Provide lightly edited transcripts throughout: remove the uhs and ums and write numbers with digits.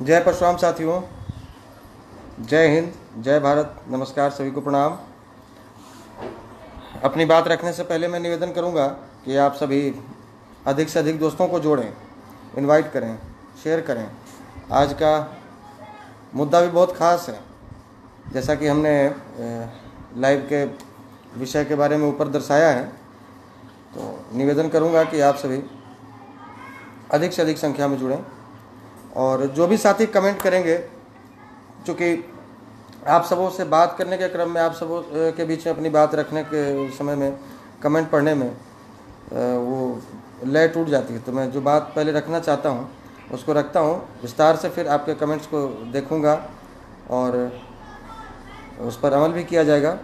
जय परशुराम साथियों, जय हिंद, जय भारत, नमस्कार, सभी को प्रणाम। अपनी बात रखने से पहले मैं निवेदन करूंगा कि आप सभी अधिक से अधिक दोस्तों को जोड़ें, इनवाइट करें, शेयर करें। आज का मुद्दा भी बहुत ख़ास है, जैसा कि हमने लाइव के विषय के बारे में ऊपर दर्शाया है। तो निवेदन करूंगा कि आप सभी अधिक से अधिक संख्या में जुड़ें और जो भी साथी कमेंट करेंगे, चूँकि आप सबों से बात करने के क्रम में, आप सबों के बीच में अपनी बात रखने के समय में कमेंट पढ़ने में वो लय टूट जाती है। तो मैं जो बात पहले रखना चाहता हूँ उसको रखता हूँ विस्तार से, फिर आपके कमेंट्स को देखूँगा और उस पर अमल भी किया जाएगा।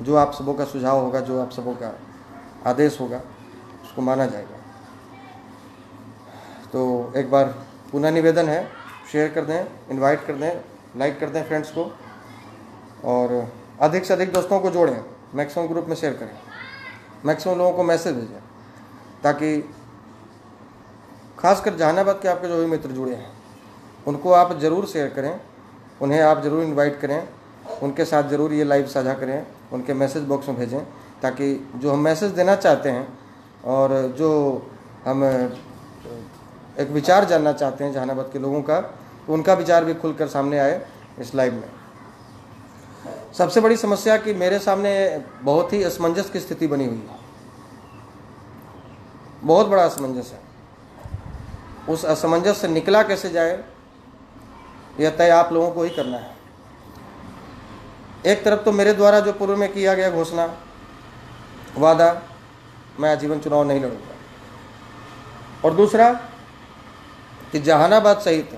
जो आप सबों का सुझाव होगा, जो आप सबों का आदेश होगा, उसको माना जाएगा। तो एक बार पुनः निवेदन है, शेयर कर दें, इनवाइट कर दें, लाइक कर दें फ्रेंड्स को और अधिक से अधिक दोस्तों को जोड़ें, मैक्सिमम ग्रुप में शेयर करें, मैक्सिमम लोगों को मैसेज भेजें, ताकि खासकर जहानाबाद के आपके जो भी मित्र जुड़े हैं उनको आप ज़रूर शेयर करें, उन्हें आप ज़रूर इनवाइट करें, उनके साथ ज़रूर ये लाइव साझा करें, उनके मैसेज बॉक्स में भेजें, ताकि जो हम मैसेज देना चाहते हैं और जो हम एक विचार जानना चाहते हैं जहानाबाद के लोगों का, तो उनका विचार भी खुलकर सामने आए इस लाइव में। सबसे बड़ी समस्या कि मेरे सामने बहुत ही असमंजस की स्थिति बनी हुई है, बहुत बड़ा असमंजस है। उस असमंजस से निकला कैसे जाए, यह तय आप लोगों को ही करना है। एक तरफ तो मेरे द्वारा जो पूर्व में किया गया घोषणा, वादा, मैं आजीवन चुनाव नहीं लड़ूंगा, और दूसरा कि जहानाबाद सहित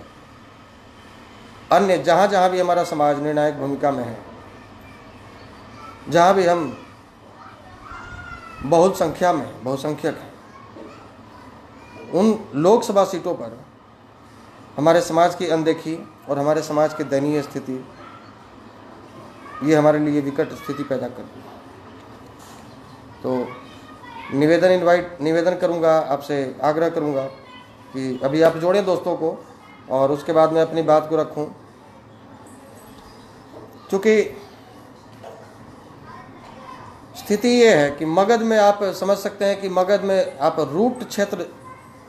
अन्य जहाँ जहाँ भी हमारा समाज निर्णायक भूमिका में है, जहाँ भी हम बहुसंख्यक हैं, उन लोकसभा सीटों पर हमारे समाज की अनदेखी और हमारे समाज की दयनीय स्थिति, ये हमारे लिए विकट स्थिति पैदा करती है। तो निवेदन करूँगा, आपसे आग्रह करूँगा कि अभी आप जोड़ें दोस्तों को और उसके बाद मैं अपनी बात को रखूं। क्योंकि स्थिति ये है कि मगध में आप समझ सकते हैं कि मगध में आप रूट क्षेत्र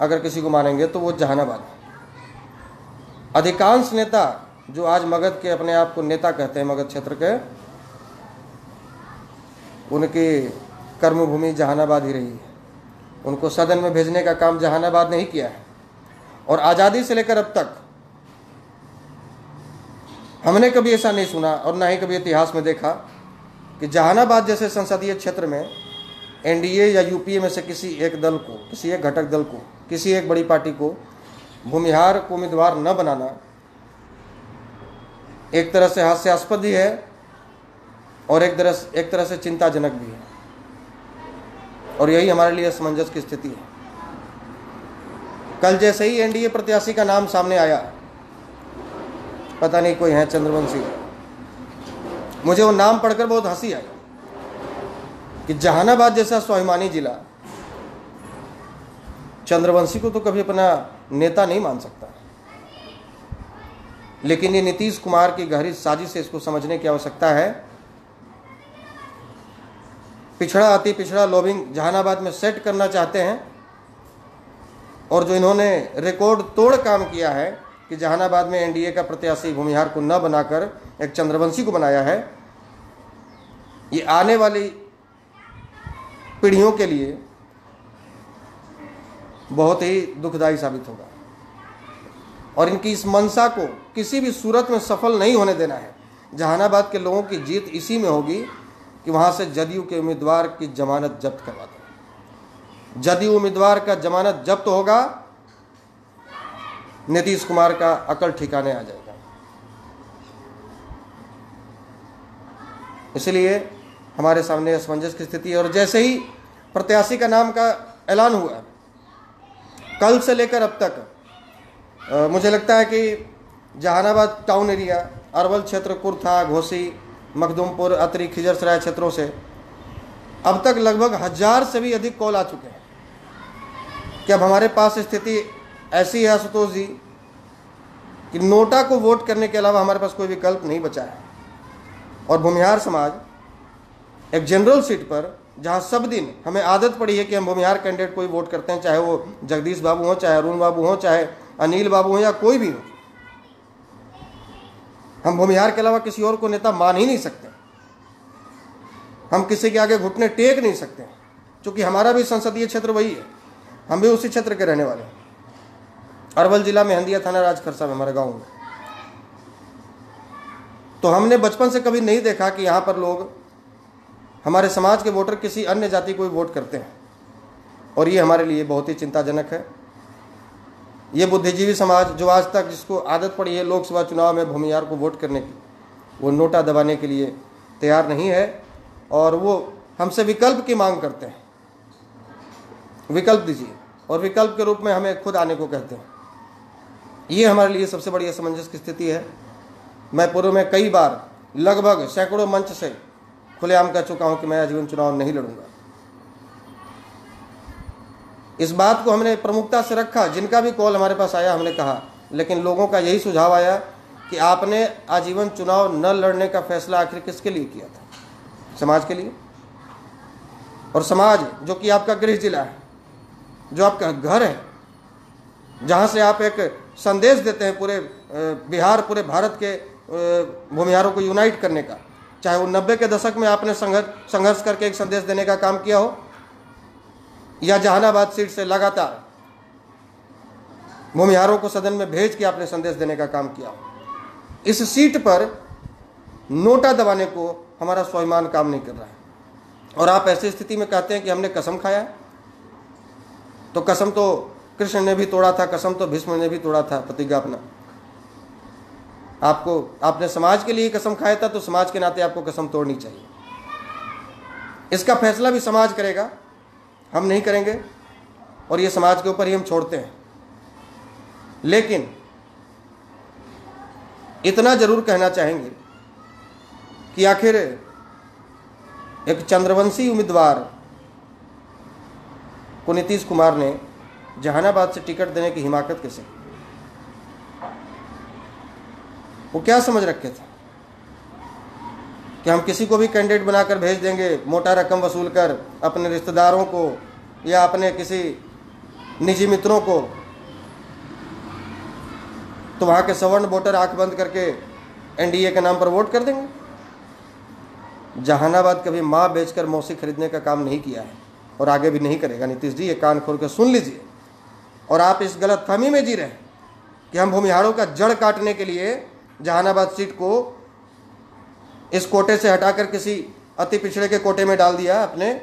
अगर किसी को मानेंगे तो वो जहानाबाद है। अधिकांश नेता जो आज मगध के अपने आप को नेता कहते हैं, मगध क्षेत्र के, उनकी कर्मभूमि जहानाबाद ही रही है। उनको सदन में भेजने का काम जहानाबाद ने ही किया है। और आज़ादी से लेकर अब तक हमने कभी ऐसा नहीं सुना और ना ही कभी इतिहास में देखा कि जहानाबाद जैसे संसदीय क्षेत्र में एनडीए या यूपीए में से किसी एक दल को, किसी एक घटक दल को, किसी एक बड़ी पार्टी को भूमिहार को उम्मीदवार न बनाना एक तरह से हास्यास्पद ही है और एक तरह से चिंताजनक भी है। और यही हमारे लिए असमंजस की स्थिति है। कल जैसे ही एनडीए प्रत्याशी का नाम सामने आया, पता नहीं कोई है चंद्रवंशी, मुझे वो नाम पढ़कर बहुत हंसी आई कि जहानाबाद जैसा स्वाभिमानी जिला चंद्रवंशी को तो कभी अपना नेता नहीं मान सकता। लेकिन ये नीतीश कुमार की गहरी साजिश है, इसको समझने की आवश्यकता है। पिछड़ा अति पिछड़ा लॉबिंग जहानाबाद में सेट करना चाहते हैं और जो इन्होंने रिकॉर्ड तोड़ काम किया है कि जहानाबाद में एनडीए का प्रत्याशी भूमिहार को न बनाकर एक चंद्रवंशी को बनाया है, ये आने वाली पीढ़ियों के लिए बहुत ही दुखदायी साबित होगा। और इनकी इस मंशा को किसी भी सूरत में सफल नहीं होने देना है। जहानाबाद के लोगों की जीत इसी में होगी कि वहाँ से जदयू के उम्मीदवार की जमानत जब्त करवा दें। जदयू उम्मीदवार का जमानत जब्त होगा, नीतीश कुमार का अकल ठिकाने आ जाएगा। इसलिए हमारे सामने असमंजस की स्थिति है। और जैसे ही प्रत्याशी का नाम का ऐलान हुआ, कल से लेकर अब तक मुझे लगता है कि जहानाबाद टाउन एरिया, अरवल क्षेत्र, कुर्था, घोसी, मखदूमपुर, अतरी, खिजरसराय क्षेत्रों से अब तक लगभग 1000 से भी अधिक कॉल आ चुके हैं कि अब हमारे पास स्थिति ऐसी है आशुतोष जी कि नोटा को वोट करने के अलावा हमारे पास कोई विकल्प नहीं बचा है। और भूमिहार समाज एक जनरल सीट पर, जहां सब दिन हमें आदत पड़ी है कि हम भूमिहार कैंडिडेट को ही वोट करते हैं, चाहे वो जगदीश बाबू हो, चाहे अरुण बाबू हो, चाहे अनिल बाबू हो, या कोई भी हो, हम भूमिहार के अलावा किसी और को नेता मान ही नहीं सकते। हम किसी के आगे घुटने टेक नहीं सकते, क्योंकि हमारा भी संसदीय क्षेत्र वही है, हम भी उसी क्षेत्र के रहने वाले हैं। अरवल जिला में हंदिया थाना राजखरसा में, हमारे गांव में। तो हमने बचपन से कभी नहीं देखा कि यहाँ पर लोग, हमारे समाज के वोटर किसी अन्य जाति को भी वोट करते हैं, और ये हमारे लिए बहुत ही चिंताजनक है। ये बुद्धिजीवी समाज जो आज तक, जिसको आदत पड़ी है लोकसभा चुनाव में भूमिहार को वोट करने की, वो नोटा दबाने के लिए तैयार नहीं है, और वो हमसे विकल्प की मांग करते हैं। विकल्प दीजिए, और विकल्प के रूप में हमें खुद आने को कहते हैं। ये हमारे लिए सबसे बड़ी असमंजस की स्थिति है। मैं पूर्व में कई बार, लगभग सैकड़ों मंच से खुलेआम कह चुका हूं कि मैं आजीवन चुनाव नहीं लड़ूंगा। इस बात को हमने प्रमुखता से रखा, जिनका भी कॉल हमारे पास आया हमने कहा, लेकिन लोगों का यही सुझाव आया कि आपने आजीवन चुनाव न लड़ने का फैसला आखिर किसके लिए किया था? समाज के लिए। और समाज जो कि आपका गृह जिला है, जो आपका घर है, जहां से आप एक संदेश देते हैं पूरे बिहार, पूरे भारत के भूमिहारों को यूनाइट करने का, चाहे वो 90 के दशक में आपने संघर्ष करके एक संदेश देने का काम किया हो, या जहानाबाद सीट से लगातार भूमिहारों को सदन में भेज के आपने संदेश देने का काम किया हो, इस सीट पर नोटा दबाने को हमारा स्वाभिमान काम नहीं कर रहा है। और आप ऐसी स्थिति में कहते हैं कि हमने कसम खाया, तो कसम तो कृष्ण ने भी तोड़ा था, कसम तो भीष्म ने भी तोड़ा था, प्रतिज्ञा अपना। आपने समाज के लिए कसम खाया था, तो समाज के नाते आपको कसम तोड़नी चाहिए। इसका फैसला भी समाज करेगा, हम नहीं करेंगे, और ये समाज के ऊपर ही हम छोड़ते हैं। लेकिन इतना जरूर कहना चाहेंगे कि आखिर एक चंद्रवंशी उम्मीदवार को नीतीश कुमार ने जहानाबाद से टिकट देने की हिमाकत कैसे की? वो क्या समझ रखे थे कि हम किसी को भी कैंडिडेट बनाकर भेज देंगे, मोटा रकम वसूल कर अपने रिश्तेदारों को या अपने किसी निजी मित्रों को, तो वहां के सवर्ण वोटर आंख बंद करके एनडीए के नाम पर वोट कर देंगे? जहानाबाद कभी माँ बेचकर मौसी खरीदने का काम नहीं किया है, और आगे भी नहीं करेगा। नीतीश जी, ये कान खोल कर सुन लीजिए। और आप इस गलतफहमी में जी रहे हैं कि हम भूमिहारों का जड़ काटने के लिए जहानाबाद सीट को इस कोटे से हटाकर किसी अति पिछड़े के कोटे में डाल दिया अपने,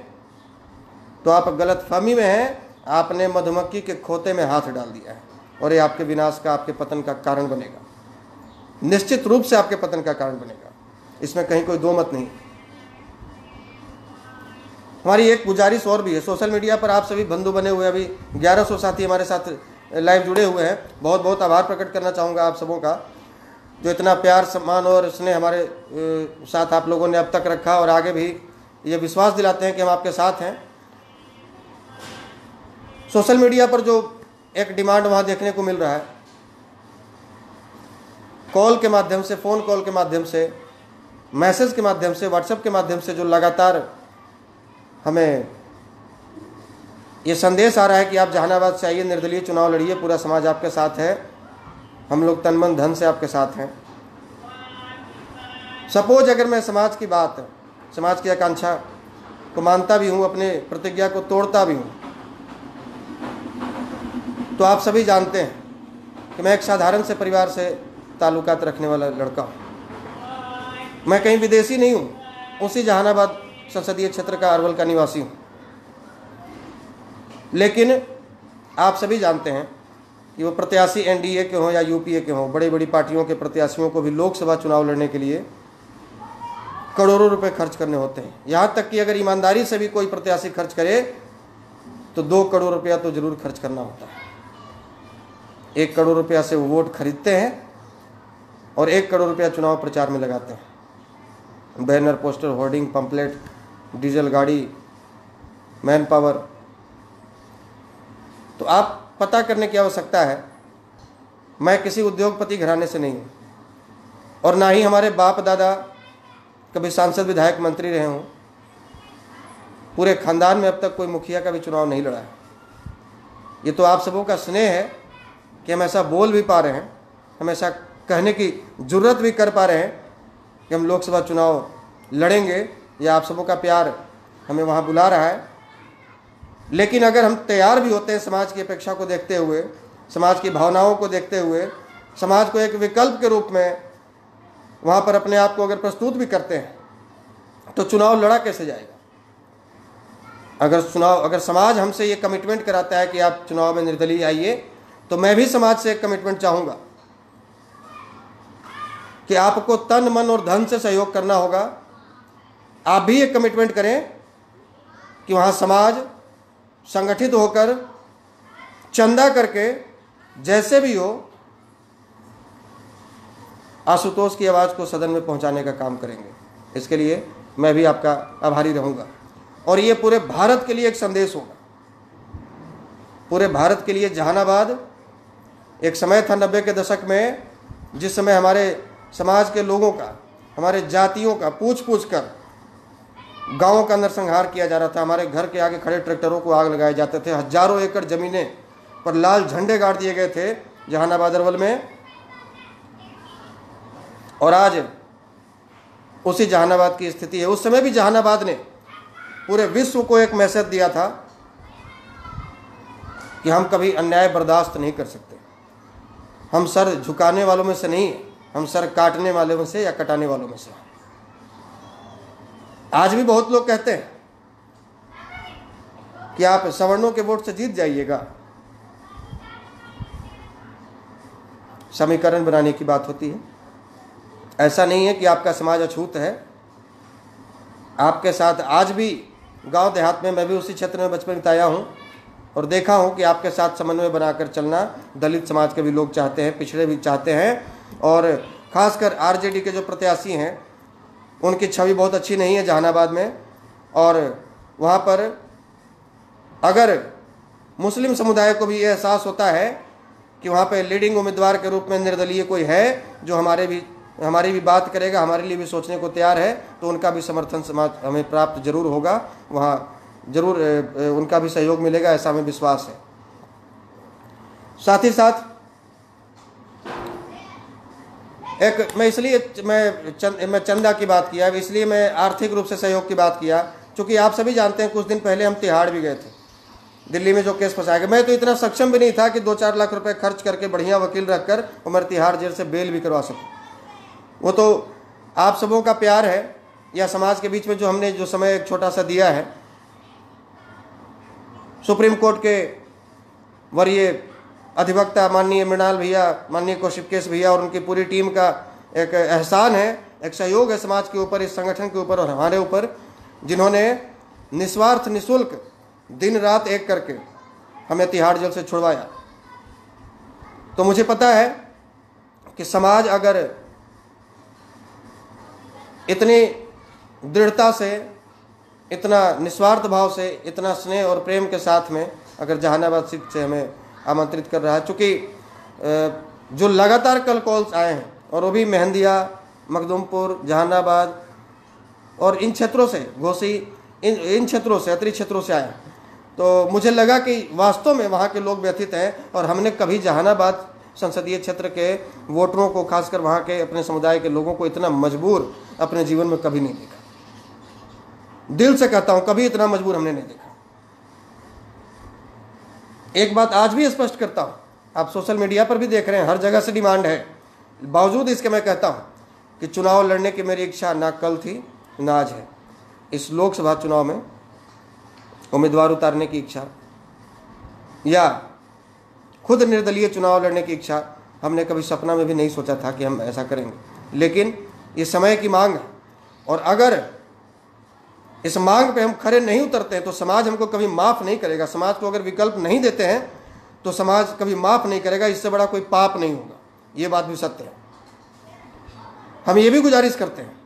तो आप गलतफहमी में हैं। आपने मधुमक्खी के खोते में हाथ डाल दिया है, और ये आपके विनाश का, आपके पतन का कारण बनेगा। निश्चित रूप से आपके पतन का कारण बनेगा, इसमें कहीं कोई दो मत नहीं। हमारी एक गुजारिश और भी है, सोशल मीडिया पर आप सभी बंधु बने हुए, अभी 1100 साथी हमारे साथ लाइव जुड़े हुए हैं। बहुत बहुत आभार प्रकट करना चाहूँगा आप सबों का, जो इतना प्यार, सम्मान और स्नेह हमारे साथ आप लोगों ने अब तक रखा, और आगे भी ये विश्वास दिलाते हैं कि हम आपके साथ हैं। सोशल मीडिया पर जो एक डिमांड वहाँ देखने को मिल रहा है, कॉल के माध्यम से, फ़ोन कॉल के माध्यम से, मैसेज के माध्यम से, व्हाट्सएप के माध्यम से जो लगातार हमें ये संदेश आ रहा है कि आप जहानाबाद से आइए, निर्दलीय चुनाव लड़िए, पूरा समाज आपके साथ है, हम लोग तन मन धन से आपके साथ हैं। सपोज अगर मैं समाज की बात, समाज की आकांक्षा को मानता भी हूँ, अपने प्रतिज्ञा को तोड़ता भी हूँ, तो आप सभी जानते हैं कि मैं एक साधारण से परिवार से ताल्लुकात रखने वाला लड़का हूँ। मैं कहीं विदेशी नहीं हूँ, उसी जहानाबाद संसदीय क्षेत्र का, अरवल का निवासी हूँ। लेकिन आप सभी जानते हैं कि वो प्रत्याशी एनडीए के हों या यूपीए के हों, बड़ी बड़ी पार्टियों के प्रत्याशियों को भी लोकसभा चुनाव लड़ने के लिए करोड़ों रुपए खर्च करने होते हैं। यहाँ तक कि अगर ईमानदारी से भी कोई प्रत्याशी खर्च करे तो 2 करोड़ रुपया तो जरूर खर्च करना होता है। 1 करोड़ रुपया से वो वोट खरीदते हैं और 1 करोड़ रुपया चुनाव प्रचार में लगाते हैं। Banner, poster, hoarding, pamphlet, diesel गाड़ी, मैन पावर। तो आप पता करने की आवश्यकता है मैं किसी उद्योगपति घराने से नहीं हूँ, और ना ही हमारे बाप दादा कभी सांसद विधायक मंत्री रहे हों। पूरे खानदान में अब तक कोई मुखिया का भी चुनाव नहीं लड़ा है। ये तो आप सबों का स्नेह है कि हम ऐसा बोल भी पा रहे हैं, हम ऐसा कहने की जुर्रत भी कर पा रहे हैं कि हम लोकसभा चुनाव लड़ेंगे, या आप सबों का प्यार हमें वहाँ बुला रहा है। लेकिन अगर हम तैयार भी होते हैं समाज की अपेक्षा को देखते हुए, समाज की भावनाओं को देखते हुए, समाज को एक विकल्प के रूप में वहाँ पर अपने आप को अगर प्रस्तुत भी करते हैं, तो चुनाव लड़ा कैसे जाएगा? अगर समाज हमसे ये कमिटमेंट कराता है कि आप चुनाव में निर्दलीय आइए, तो मैं भी समाज से एक कमिटमेंट चाहूँगा कि आपको तन मन और धन से सहयोग करना होगा। आप भी एक कमिटमेंट करें कि वहाँ समाज संगठित होकर चंदा करके जैसे भी हो आशुतोष की आवाज़ को सदन में पहुंचाने का काम करेंगे। इसके लिए मैं भी आपका आभारी रहूंगा, और ये पूरे भारत के लिए एक संदेश होगा। पूरे भारत के लिए जहानाबाद एक समय था 90 के दशक में, जिस समय हमारे समाज के लोगों का, हमारे जातियों का पूछ पूछ कर गाँवों का नरसंहार किया जा रहा था। हमारे घर के आगे खड़े ट्रैक्टरों को आग लगाए जाते थे। हजारों एकड़ ज़मीनें पर लाल झंडे गाड़ दिए गए थे जहानाबाद अरवल में। और आज उसी जहानाबाद की स्थिति है। उस समय भी जहानाबाद ने पूरे विश्व को एक मैसेज दिया था कि हम कभी अन्याय बर्दाश्त नहीं कर सकते। हम सर झुकाने वालों में से नहीं, हम सर काटने वालों में से या कटाने वालों में से। आज भी बहुत लोग कहते हैं कि आप सवर्णों के वोट से जीत जाइएगा। समीकरण बनाने की बात होती है। ऐसा नहीं है कि आपका समाज अछूत है। आपके साथ आज भी गांव देहात में, मैं भी उसी क्षेत्र में बचपन बिताया हूं और देखा हूं कि आपके साथ समन्वय बनाकर चलना दलित समाज के भी लोग चाहते हैं, पिछड़े भी चाहते हैं। और खासकर आरजेडी के जो प्रत्याशी हैं उनकी छवि बहुत अच्छी नहीं है जहानाबाद में। और वहाँ पर अगर मुस्लिम समुदाय को भी ये एहसास होता है कि वहाँ पे लीडिंग उम्मीदवार के रूप में निर्दलीय कोई है जो हमारी भी बात करेगा, हमारे लिए भी सोचने को तैयार है, तो उनका भी समर्थन समाज हमें प्राप्त जरूर होगा। वहाँ जरूर उनका भी सहयोग मिलेगा, ऐसा हमें विश्वास है। साथ ही साथ मैं चंदा की बात किया, इसलिए मैं आर्थिक रूप से सहयोग की बात किया, क्योंकि आप सभी जानते हैं कुछ दिन पहले हम तिहाड़ भी गए थे। दिल्ली में जो केस फंसाया गया, मैं तो इतना सक्षम भी नहीं था कि 2-4 लाख रुपए खर्च करके बढ़िया वकील रखकर उमर तिहाड़ जेल से बेल भी करवा सकूं। वो तो आप सबों का प्यार है, या समाज के बीच में जो हमने जो समय एक छोटा सा दिया है। सुप्रीम कोर्ट के वरीय अधिवक्ता माननीय मृणाल भैया, माननीय कौशिकेश भैया और उनकी पूरी टीम का एक एहसान है, एक सहयोग है समाज के ऊपर, इस संगठन के ऊपर और हमारे ऊपर, जिन्होंने निस्वार्थ निःशुल्क दिन रात एक करके हमें तिहाड़ जेल से छुड़वाया। तो मुझे पता है कि समाज अगर इतनी दृढ़ता से, इतना निस्वार्थ भाव से, इतना स्नेह और प्रेम के साथ में अगर जहानाबाद सीट से हमें आमंत्रित कर रहा है, चूँकि जो लगातार कल कॉल्स आए हैं और वो भी मेहंदिया, मखदूमपुर, जहानाबाद और इन क्षेत्रों से, घोसी, इन क्षेत्रों से, अतरी क्षेत्रों से आए, तो मुझे लगा कि वास्तव में वहाँ के लोग व्यथित हैं। और हमने कभी जहानाबाद संसदीय क्षेत्र के वोटरों को, खासकर वहाँ के अपने समुदाय के लोगों को इतना मजबूर अपने जीवन में कभी नहीं देखा। दिल से कहता हूँ, कभी इतना मजबूर हमने नहीं देखा। एक बात आज भी स्पष्ट करता हूँ, आप सोशल मीडिया पर भी देख रहे हैं, हर जगह से डिमांड है, बावजूद इसके मैं कहता हूँ कि चुनाव लड़ने की मेरी इच्छा ना कल थी ना आज है। इस लोकसभा चुनाव में उम्मीदवार उतारने की इच्छा या खुद निर्दलीय चुनाव लड़ने की इच्छा हमने कभी सपना में भी नहीं सोचा था कि हम ऐसा करेंगे। लेकिन ये समय की मांग है, और अगर इस मांग पे हम खरे नहीं उतरते हैं तो समाज हमको कभी माफ़ नहीं करेगा। समाज को अगर विकल्प नहीं देते हैं तो समाज कभी माफ़ नहीं करेगा। इससे बड़ा कोई पाप नहीं होगा, ये बात भी सत्य है। हम ये भी गुजारिश करते हैं,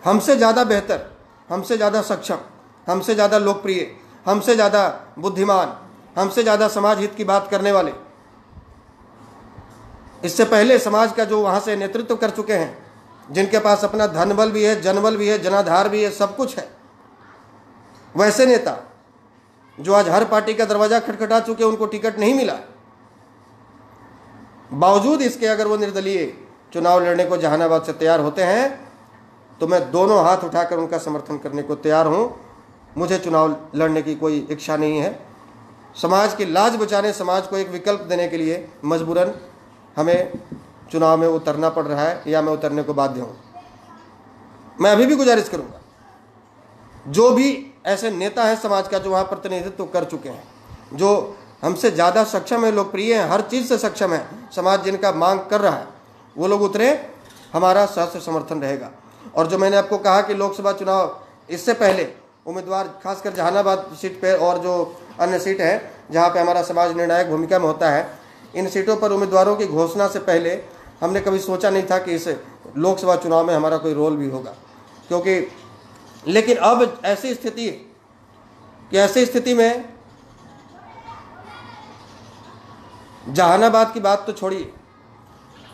हमसे ज़्यादा बेहतर, हमसे ज़्यादा सक्षम, हमसे ज़्यादा लोकप्रिय, हमसे ज़्यादा बुद्धिमान, हमसे ज़्यादा समाज हित की बात करने वाले इससे पहले समाज का जो वहाँ से नेतृत्व कर चुके हैं, जिनके पास अपना धनबल भी है, जनबल भी है, जनाधार भी है, सब कुछ है, वैसे नेता जो आज हर पार्टी का दरवाजा खटखटा चुके, उनको टिकट नहीं मिला, बावजूद इसके अगर वो निर्दलीय चुनाव लड़ने को जहानाबाद से तैयार होते हैं तो मैं दोनों हाथ उठाकर उनका समर्थन करने को तैयार हूं। मुझे चुनाव लड़ने की कोई इच्छा नहीं है। समाज की लाज बचाने, समाज को एक विकल्प देने के लिए मजबूरन हमें चुनाव में उतरना पड़ रहा है, या मैं उतरने को बाध्य हूं। मैं अभी भी गुजारिश करूंगा, जो भी ऐसे नेता हैं समाज का जो वहाँ प्रतिनिधित्व कर चुके हैं, जो हमसे ज़्यादा सक्षम है, लोकप्रिय हैं, हर चीज़ से सक्षम है, समाज जिनका मांग कर रहा है, वो लोग उतरे, हमारा सहस्त्र समर्थन रहेगा। और जो मैंने आपको कहा कि लोकसभा चुनाव इससे पहले उम्मीदवार खासकर जहानाबाद सीट पे और जो अन्य सीट है जहाँ पे हमारा समाज निर्णायक भूमिका में होता है, इन सीटों पर उम्मीदवारों की घोषणा से पहले हमने कभी सोचा नहीं था कि इस लोकसभा चुनाव में हमारा कोई रोल भी होगा, क्योंकि लेकिन अब ऐसी स्थिति है कि ऐसी स्थिति में जहानाबाद की बात तो छोड़िए,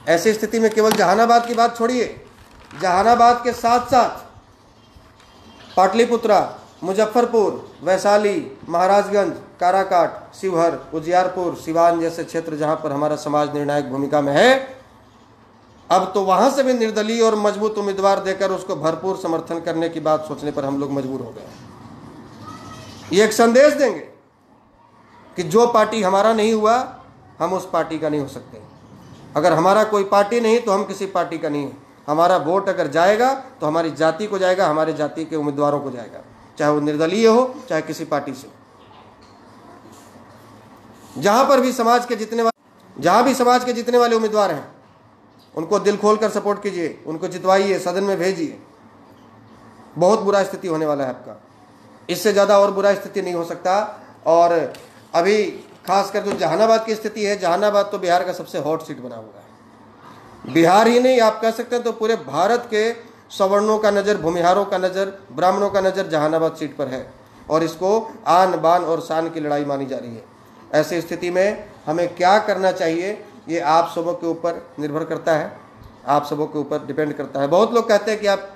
ऐसी स्थिति में केवल जहानाबाद की बात छोड़िए, जहानाबाद के साथ साथ पाटलिपुत्रा, मुजफ्फरपुर, वैशाली, महाराजगंज, काराकाट, शिवहर, उजियारपुर, सिवान जैसे क्षेत्र जहां पर हमारा समाज निर्णायक भूमिका में है, अब तो वहां से भी निर्दलीय और मजबूत उम्मीदवार देकर उसको भरपूर समर्थन करने की बात सोचने पर हम लोग मजबूर हो गए। ये एक संदेश देंगे कि जो पार्टी हमारा नहीं हुआ, हम उस पार्टी का नहीं हो सकते। अगर हमारा कोई पार्टी नहीं तो हम किसी पार्टी का नहीं है। हमारा वोट अगर जाएगा तो हमारी जाति को जाएगा, हमारे जाति के उम्मीदवारों को जाएगा, चाहे वो निर्दलीय हो, चाहे किसी पार्टी से। जहां पर भी समाज के जितने वाले उम्मीदवार हैं, उनको दिल खोल कर सपोर्ट कीजिए, उनको जितवाइए, सदन में भेजिए। बहुत बुरा स्थिति होने वाला है आपका, इससे ज़्यादा और बुरा स्थिति नहीं हो सकता। और अभी खासकर जो जहानाबाद की स्थिति है, जहानाबाद तो बिहार का सबसे हॉट सीट बना हुआ है। बिहार ही नहीं, आप कह सकते हैं तो पूरे भारत के सवर्णों का नज़र, भूमिहारों का नज़र, ब्राह्मणों का नज़र जहानाबाद सीट पर है, और इसको आन बान और शान की लड़ाई मानी जा रही है। ऐसी स्थिति में हमें क्या करना चाहिए, ये आप सबों के ऊपर निर्भर करता है, आप सबों के ऊपर डिपेंड करता है। बहुत लोग कहते हैं कि आप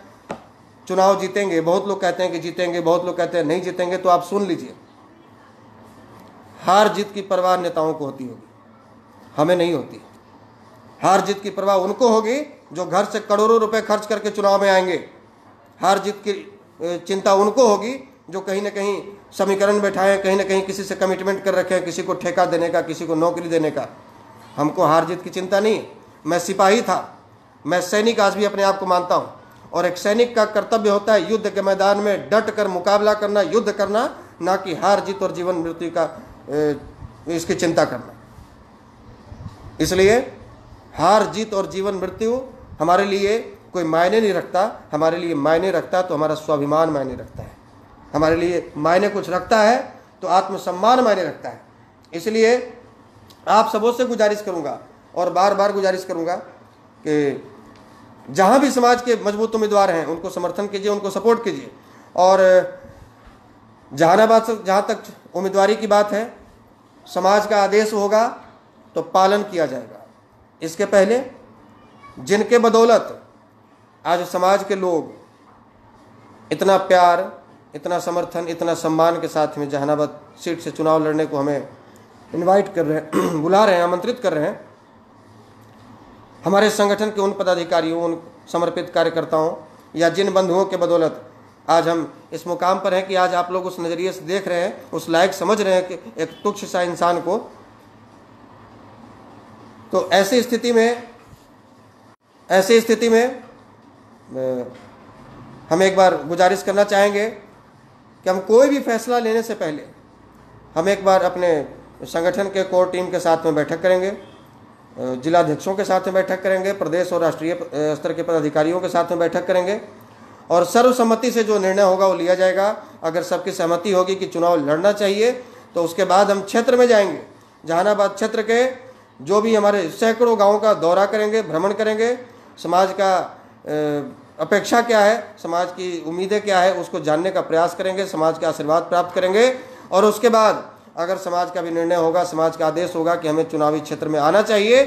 चुनाव जीतेंगे, बहुत लोग कहते हैं कि जीतेंगे, बहुत लोग कहते हैं नहीं जीतेंगे। तो आप सुन लीजिए, हार जीत की परवाह नेताओं को होती होगी, हमें नहीं होती। हार जीत की परवाह उनको होगी जो घर से करोड़ों रुपए खर्च करके चुनाव में आएंगे। हार जीत की चिंता उनको होगी जो कहीं ना कहीं समीकरण बैठाए, कहीं ना कहीं किसी से कमिटमेंट कर रखे हैं, किसी को ठेका देने का, किसी को नौकरी देने का। हमको हार जीत की चिंता नहीं। मैं सिपाही था, मैं सैनिक आज भी अपने आप को मानता हूँ, और एक सैनिक का कर्तव्य होता है युद्ध के मैदान में डट कर मुकाबला करना, युद्ध करना, ना कि हार जीत और जीवन मृत्यु का इसकी चिंता करना। इसलिए हार जीत और जीवन मृत्यु हमारे लिए कोई मायने नहीं रखता। हमारे लिए मायने रखता तो हमारा स्वाभिमान मायने रखता है, हमारे लिए मायने कुछ रखता है तो आत्मसम्मान मायने रखता है। इसलिए आप सबों से गुजारिश करूंगा और बार बार गुजारिश करूंगा कि जहां भी समाज के मजबूत उम्मीदवार हैं उनको समर्थन कीजिए, उनको सपोर्ट कीजिए। और जहानाबाद से जहां तक उम्मीदवारी की बात है, समाज का आदेश होगा तो पालन किया जाएगा। इसके पहले जिनके बदौलत आज समाज के लोग इतना प्यार, इतना समर्थन, इतना सम्मान के साथ में जहानाबाद सीट से चुनाव लड़ने को हमें इनवाइट कर रहे हैं, बुला रहे हैं, आमंत्रित कर रहे हैं, हमारे संगठन के उन पदाधिकारियों, उन समर्पित कार्यकर्ताओं या जिन बंधुओं के बदौलत आज हम इस मुकाम पर हैं कि आज आप लोग उस नज़रिए से देख रहे हैं, उस लायक समझ रहे हैं कि एक तुच्छ सा इंसान को। तो ऐसी स्थिति में हम एक बार गुजारिश करना चाहेंगे कि हम कोई भी फैसला लेने से पहले हम एक बार अपने संगठन के कोर टीम के साथ में बैठक करेंगे, जिलाध्यक्षों के साथ में बैठक करेंगे, प्रदेश और राष्ट्रीय स्तर के पदाधिकारियों के साथ में बैठक करेंगे, और सर्वसम्मति से जो निर्णय होगा वो लिया जाएगा। अगर सबकी सहमति होगी कि चुनाव लड़ना चाहिए तो उसके बाद हम क्षेत्र में जाएंगे, जहानाबाद क्षेत्र के जो भी हमारे सैकड़ों गाँव का दौरा करेंगे, भ्रमण करेंगे, समाज का अपेक्षा क्या है, समाज की उम्मीदें क्या है, उसको जानने का प्रयास करेंगे, समाज का आशीर्वाद प्राप्त करेंगे। और उसके बाद अगर समाज का भी निर्णय होगा, समाज का आदेश होगा कि हमें चुनावी क्षेत्र में आना चाहिए,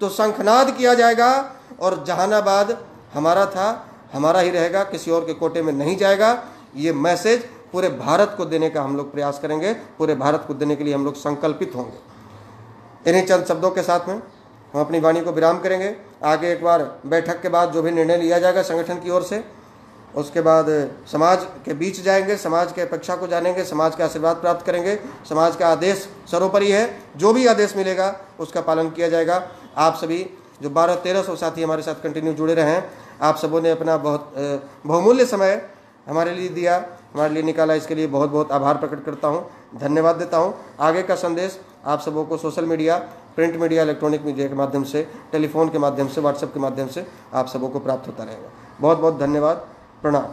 तो शंखनाद किया जाएगा और जहानाबाद हमारा था, हमारा ही रहेगा, किसी और के कोटे में नहीं जाएगा। ये मैसेज पूरे भारत को देने का हम लोग प्रयास करेंगे, पूरे भारत को देने के लिए हम लोग संकल्पित होंगे। इन्हीं चंद शब्दों के साथ में हम अपनी वाणी को विराम करेंगे। आगे एक बार बैठक के बाद जो भी निर्णय लिया जाएगा संगठन की ओर से, उसके बाद समाज के बीच जाएंगे, समाज के अपेक्षा को जानेंगे, समाज का आशीर्वाद प्राप्त करेंगे। समाज का आदेश सर्वोपरि है, जो भी आदेश मिलेगा उसका पालन किया जाएगा। आप सभी जो 1200-1300 साथी हमारे साथ कंटिन्यू जुड़े रहे हैं, आप सबों ने अपना बहुत बहुमूल्य समय हमारे लिए दिया, हमारे लिए निकाला, इसके लिए बहुत बहुत आभार प्रकट करता हूँ, धन्यवाद देता हूँ। आगे का संदेश आप सबों को social media, print media, electronic media के माध्यम से, टेलीफोन के माध्यम से, व्हाट्सएप के माध्यम से आप सबों को प्राप्त होता रहेगा। बहुत बहुत धन्यवाद, प्रणाम।